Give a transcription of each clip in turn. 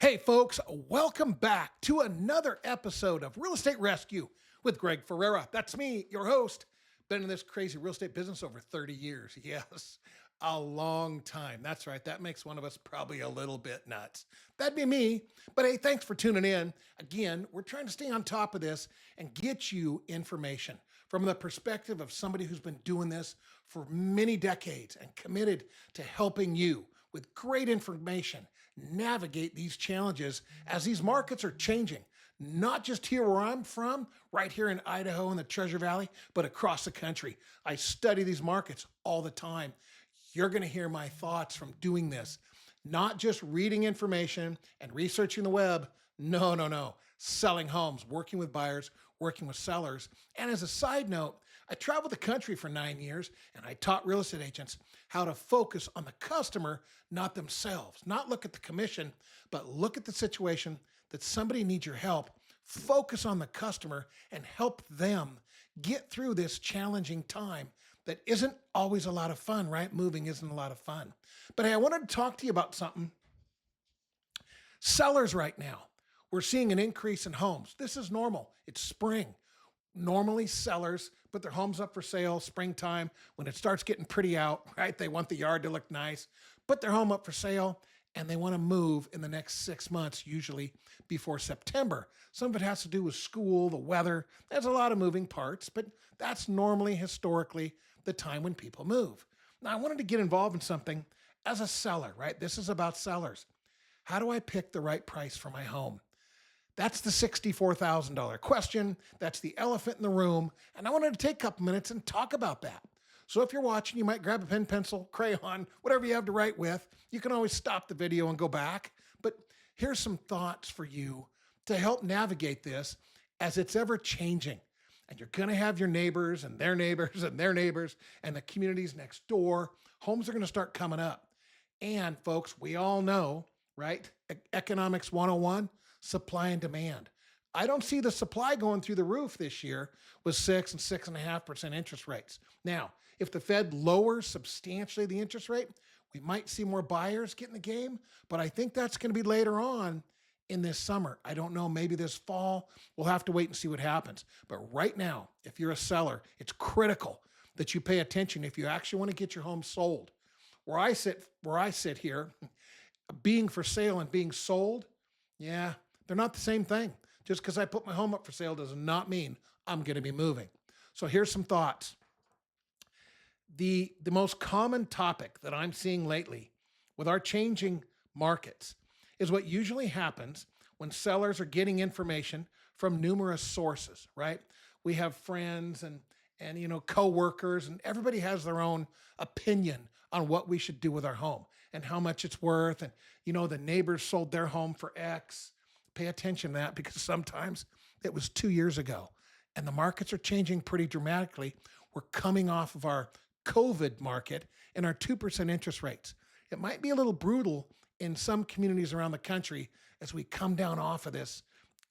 Hey, folks, welcome back to another episode of Real Estate Rescue with Greg Ferrera. That's me, your host. Been in this crazy real estate business over 30 years. Yes, a long time. That's right. That makes one of us probably a little bit nuts. That'd be me. But hey, thanks for tuning in. Again, we're trying to stay on top of this and get you information from the perspective of somebody who's been doing this for many decades and committed to helping you with great information navigate these challenges as these markets are changing, not just here where I'm from, right here in Idaho in the Treasure Valley, but across the country. I study these markets all the time. You're going to hear my thoughts from doing this, not just reading information and researching the web. No. Selling homes, working with buyers, working with sellers. And as a side note, I traveled the country for 9 years and I taught real estate agents how to focus on the customer, not themselves. Not look at the commission, but look at the situation that somebody needs your help. Focus on the customer and help them get through this challenging time that isn't always a lot of fun, right? Moving isn't a lot of fun. But hey, I wanted to talk to you about something. Sellers right now, we're seeing an increase in homes. This is normal. It's spring. Normally sellers put their homes up for sale springtime when it starts getting pretty out, right? They want the yard to look nice, put their home up for sale, and they want to move in the next 6 months, usually before September. Some of it has to do with school, the weather. There's a lot of moving parts, but that's normally historically the time when people move. Now, I wanted to get involved in something as a seller, right? This is about sellers. How do I pick the right price for my home? That's the $64,000 question. That's the elephant in the room. And I wanted to take a couple minutes and talk about that. So if you're watching, you might grab a pen, pencil, crayon, whatever you have to write with. You can always stop the video and go back. But here's some thoughts for you to help navigate this as it's ever changing. And you're going to have your neighbors and their neighbors and their neighbors and the communities next door. Homes are going to start coming up. And folks, we all know, right? Economics 101. Supply and demand. I don't see the supply going through the roof this year with 6 and 6.5% interest rates. Now, if the Fed lowers substantially the interest rate, we might see more buyers get in the game, but I think that's going to be later on in this summer. I don't know, maybe this fall. We'll have to wait and see what happens. But right now, if you're a seller, it's critical that you pay attention if you actually want to get your home sold. Where I sit here, being for sale and being sold, yeah, they're not the same thing. Just because I put my home up for sale does not mean I'm going to be moving. So here's some thoughts. The most common topic that I'm seeing lately with our changing markets is what usually happens when sellers are getting information from numerous sources, right? We have friends and coworkers, and everybody has their own opinion on what we should do with our home and how much it's worth. And, the neighbors sold their home for X. Pay attention to that because sometimes it was 2 years ago and the markets are changing pretty dramatically. We're coming off of our COVID market and our 2% interest rates. It might be a little brutal in some communities around the country as we come down off of this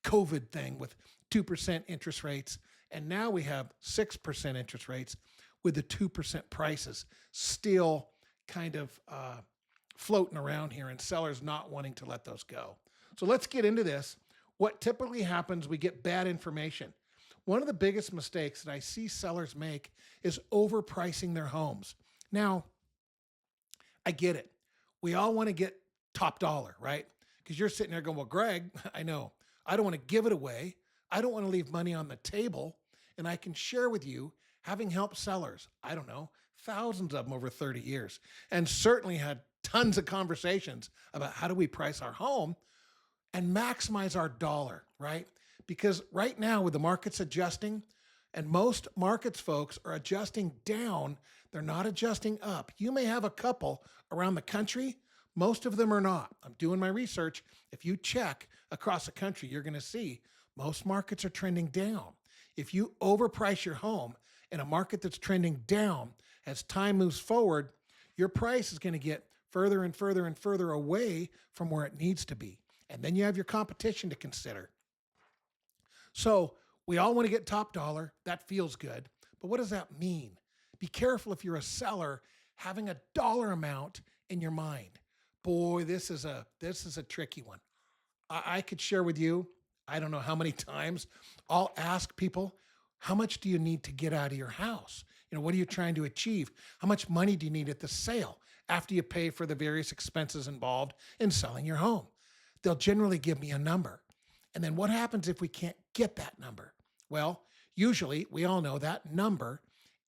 COVID thing with 2% interest rates. And now we have 6% interest rates with the 2% prices still kind of floating around here and sellers not wanting to let those go. So let's get into this. What typically happens, we get bad information. One of the biggest mistakes that I see sellers make is overpricing their homes. Now, I get it. We all want to get top dollar, right? Because you're sitting there going, well, Greg, I know. I don't want to give it away. I don't want to leave money on the table. And I can share with you, having helped sellers, I don't know, thousands of them over 30 years, and certainly had tons of conversations about how do we price our home and maximize our dollar, right? Because right now with the markets adjusting, and most markets folks are adjusting down, they're not adjusting up. You may have a couple around the country, most of them are not. I'm doing my research. If you check across the country, you're going to see most markets are trending down. If you overprice your home in a market that's trending down, as time moves forward, your price is going to get further and further and further away from where it needs to be. And then you have your competition to consider. So we all want to get top dollar. That feels good. But what does that mean? Be careful if you're a seller having a dollar amount in your mind. Boy, this is a tricky one. I could share with you, I don't know how many times I'll ask people, how much do you need to get out of your house? What are you trying to achieve? How much money do you need at the sale after you pay for the various expenses involved in selling your home? They'll generally give me a number. And then what happens if we can't get that number? Well, usually we all know that number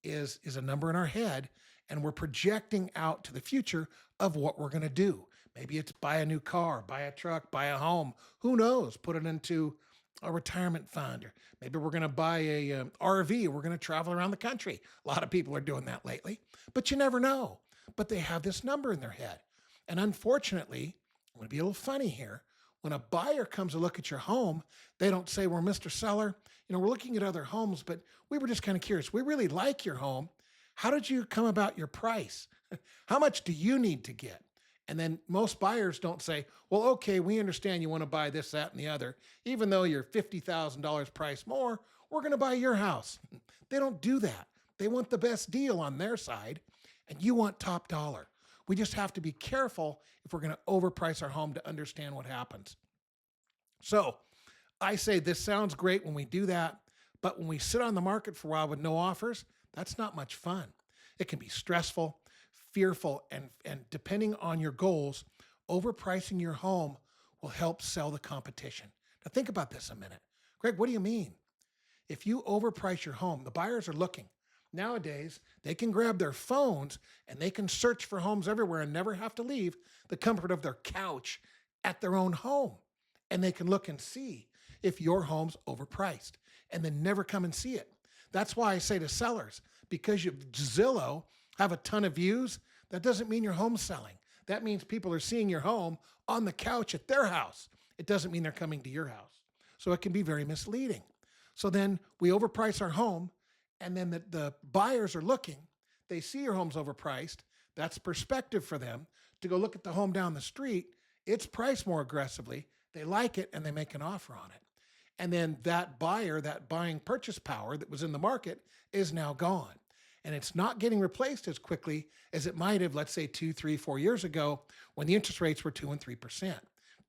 is a number in our head, and we're projecting out to the future of what we're going to do. Maybe it's buy a new car, buy a truck, buy a home. Who knows? Put it into a retirement fund. Or maybe we're going to buy a RV. We're going to travel around the country. A lot of people are doing that lately, but you never know. But they have this number in their head. And unfortunately, I'm going to be a little funny here. When a buyer comes to look at your home, they don't say, well, Mr. Seller, we're looking at other homes, but we were just kind of curious. We really like your home. How did you come about your price? How much do you need to get? And then most buyers don't say, well, okay, we understand you want to buy this, that, and the other. Even though you're $50,000 price more, we're going to buy your house. They don't do that. They want the best deal on their side, and you want top dollar. We just have to be careful if we're going to overprice our home to understand what happens. So I say this sounds great when we do that, but when we sit on the market for a while with no offers, that's not much fun. It can be stressful, fearful, and depending on your goals, overpricing your home will help sell the competition. Now think about this a minute. Greg, what do you mean? If you overprice your home, the buyers are looking. Nowadays, they can grab their phones and they can search for homes everywhere and never have to leave the comfort of their couch at their own home. And they can look and see if your home's overpriced and then never come and see it. That's why I say to sellers, because you Zillow have a ton of views, that doesn't mean your home's selling. That means people are seeing your home on the couch at their house. It doesn't mean they're coming to your house. So it can be very misleading. So then we overprice our home, and then the buyers are looking. They see your home's overpriced. That's perspective for them to go look at the home down the street. It's priced more aggressively. They like it, and they make an offer on it. And then that buyer, that buying purchase power that was in the market is now gone. And it's not getting replaced as quickly as it might have, let's say 2, 3, 4 years ago when the interest rates were 2 and 3%.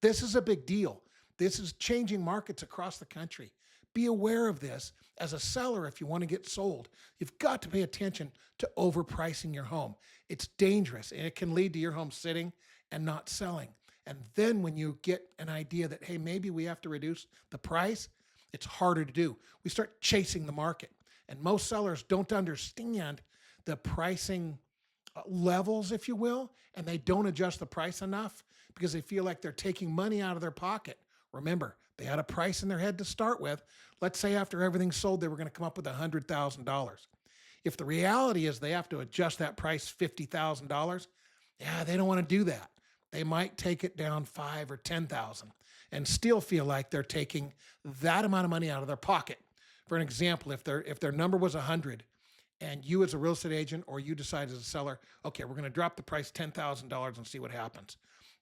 This is a big deal. This is changing markets across the country. Be aware of this as a seller if you want to get sold. You've got to pay attention to overpricing your home. It's dangerous, and it can lead to your home sitting and not selling. And then when you get an idea that, hey, maybe we have to reduce the price, it's harder to do. We start chasing the market. And most sellers don't understand the pricing levels, if you will, and they don't adjust the price enough because they feel like they're taking money out of their pocket. Remember, they had a price in their head to start with. Let's say after everything's sold, they were going to come up with $100,000. If the reality is they have to adjust that price $50,000, yeah, they don't want to do that. They might take it down $5,000 or $10,000 and still feel like they're taking that amount of money out of their pocket. For an example, if their number was 100 and you as a real estate agent or you decide as a seller, okay, we're going to drop the price $10,000 and see what happens.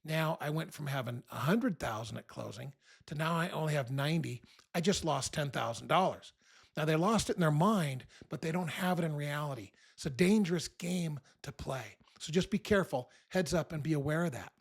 Now I went from having 100,000 at closing to now I only have 90. I just lost $10,000. Now they lost it in their mind, but they don't have it in reality. It's a dangerous game to play. So just be careful, heads up, and be aware of that.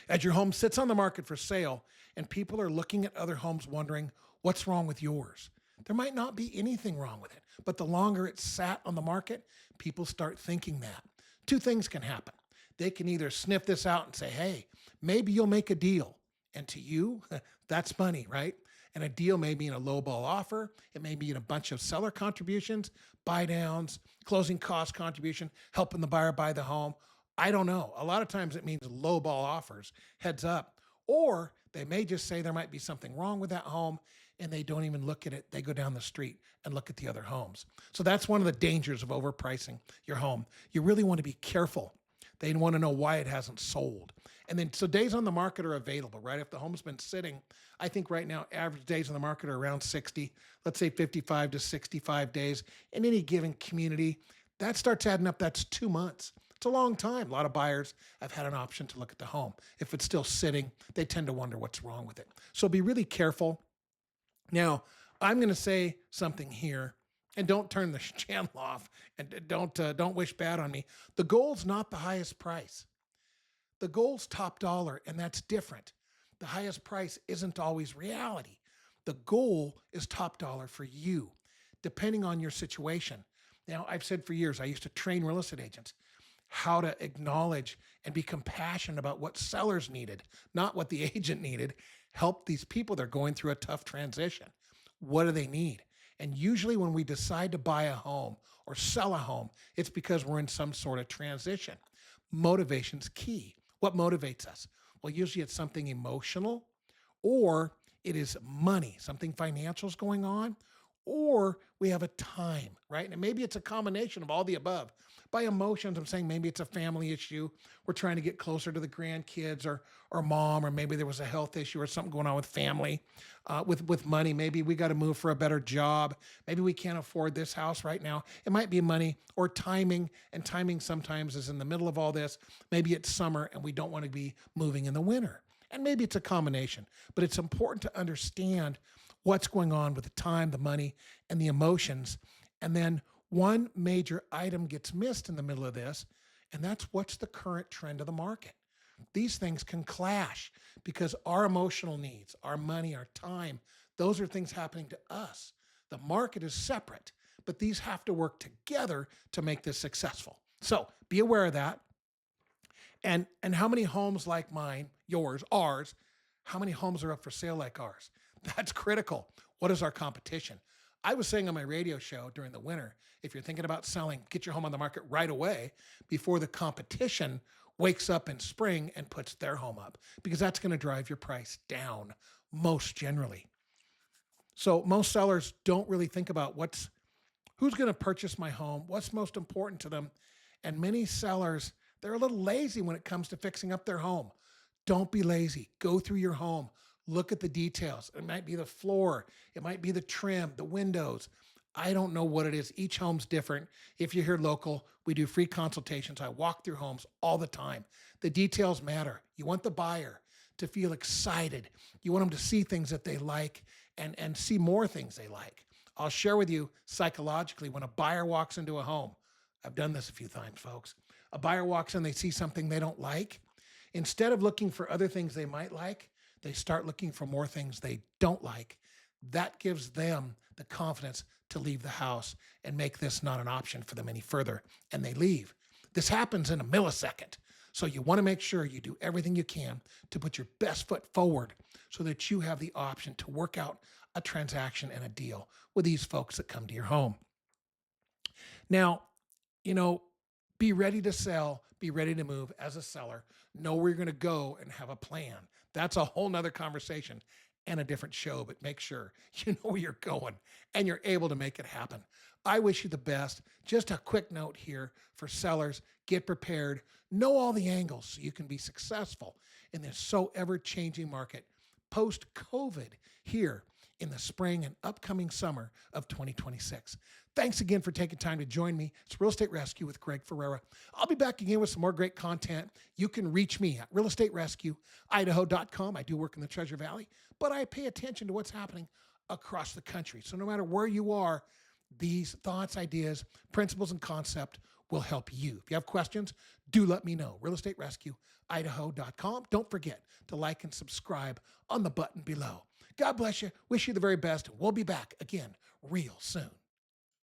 As your home sits on the market for sale and people are looking at other homes wondering, what's wrong with yours? There might not be anything wrong with it, but the longer it's sat on the market, people start thinking that. Two things can happen. They can either sniff this out and say, hey, maybe you'll make a deal. And to you, that's money, right? And a deal may be in a lowball offer. It may be in a bunch of seller contributions, buy downs, closing cost contribution, helping the buyer buy the home. I don't know. A lot of times it means lowball offers, heads up. Or they may just say there might be something wrong with that home and they don't even look at it. They go down the street and look at the other homes. So that's one of the dangers of overpricing your home. You really want to be careful. They want to know why it hasn't sold. And then, so days on the market are available, right? If the home's been sitting, I think right now, average days on the market are around 60, let's say 55 to 65 days in any given community. That starts adding up. That's 2 months. It's a long time. A lot of buyers have had an option to look at the home. If it's still sitting, they tend to wonder what's wrong with it. So be really careful. Now, I'm going to say something here, and don't turn the channel off, and don't wish bad on me. The goal's not the highest price. The goal's top dollar, and that's different. the highest price isn't always reality. The goal is top dollar for you, depending on your situation. Now, I've said for years, I used to train real estate agents how to acknowledge and be compassionate about what sellers needed, not what the agent needed. Help these people that are going through a tough transition. What do they need? And usually when we decide to buy a home or sell a home, it's because we're in some sort of transition. Motivation's key. What motivates us? Well, usually it's something emotional, or it is money, something financial is going on, or we have a time, right? And maybe it's a combination of all the above. By emotions, I'm saying maybe it's a family issue. We're trying to get closer to the grandkids or mom, or maybe there was a health issue or something going on with family. With money, maybe we got to move for a better job. Maybe we can't afford this house right now. It might be money or timing, and timing sometimes is in the middle of all this. Maybe it's summer and we don't want to be moving in the winter. And maybe it's a combination, but it's important to understand what's going on with the time, the money, and the emotions. And then one major item gets missed in the middle of this, and that's what's the current trend of the market. These things can clash because our emotional needs, our money, our time, those are things happening to us. The market is separate, but these have to work together to make this successful. So be aware of that. And how many homes like mine, yours, ours, how many homes are up for sale like ours? That's critical. What is our competition? I was saying on my radio show during the winter, if you're thinking about selling, get your home on the market right away before the competition wakes up in spring and puts their home up, because that's going to drive your price down most generally. So most sellers don't really think about who's going to purchase my home, what's most important to them. And many sellers, they're a little lazy when it comes to fixing up their home. Don't be lazy. Go through your home. Look at the details. It might be the floor. It might be the trim, the windows. I don't know what it is. Each home's different. If you're here local, we do free consultations. I walk through homes all the time. The details matter. You want the buyer to feel excited. You want them to see things that they like and see more things they like. I'll share with you psychologically, when a buyer walks into a home, I've done this a few times, folks. A buyer walks in, they see something they don't like. Instead of looking for other things they might like, they start looking for more things they don't like. That gives them the confidence to leave the house and make this not an option for them any further, and they leave. This happens in a millisecond. So you want to make sure you do everything you can to put your best foot forward so that you have the option to work out a transaction and a deal with these folks that come to your home. Now, be ready to sell, be ready to move as a seller. Know where you're going to go and have a plan. That's a whole nother conversation and a different show, but make sure you know where you're going and you're able to make it happen. I wish you the best. Just a quick note here for sellers: get prepared, know all the angles so you can be successful in this so ever-changing market post-COVID here in the spring and upcoming summer of 2026. Thanks again for taking time to join me. It's Real Estate Rescue with Greg Ferrera. I'll be back again with some more great content. You can reach me at realestaterescueidaho.com. I do work in the Treasure Valley, but I pay attention to what's happening across the country. So no matter where you are, these thoughts, ideas, principles, and concept will help you. If you have questions, do let me know. realestaterescueidaho.com. Don't forget to like and subscribe on the button below. God bless you. Wish you the very best. We'll be back again real soon.